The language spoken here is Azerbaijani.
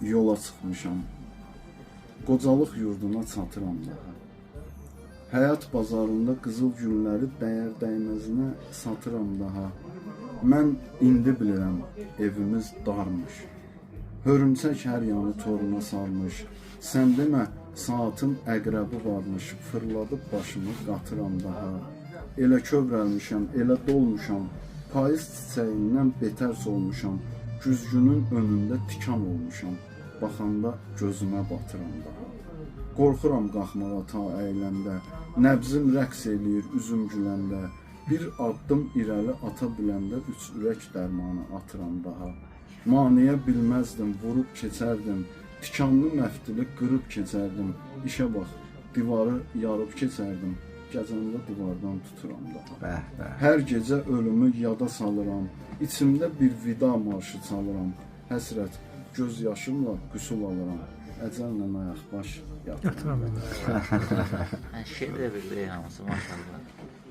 yola çıxmışam. Qocalıq yurduna çatıram daha. Həyat bazarında qızıl gülləri dəyər dəyməzinə satıram daha. Mən indi bilirəm, evimiz darmış. Hörümçək hər yanı toruna salmış. Sən demə, saatın əqrəbi varmış. Fırladıb başımı qatıram daha. Elə kövrəlmişəm, elə dolmuşam. Payız çiçəyindən betər solmuşam. Güzgünün önündə tikan olmuşam. Baxanda gözümə batıram daha. Qorxuram qalxmağa ta əyləndə. Nəbzim rəqs eləyir üzüm güləndə. Bir addım irəli ata biləndə üç ürək dərmanı atıram daha. Maniyə bilməzdim, vurub keçərdim. Tikanlı məftili qırıb keçərdim. İşə bax, divarı yarıb keçərdim. Gecəndə divardan tuturam daha. Hər gecə ölümü yada salıram. İçimdə bir vida marşı çalıram. Həsrət, göz yaşımla qüsul alıram. Əcəllə ayaq baş yatıram. Şeir də bildi hamısı maşallah.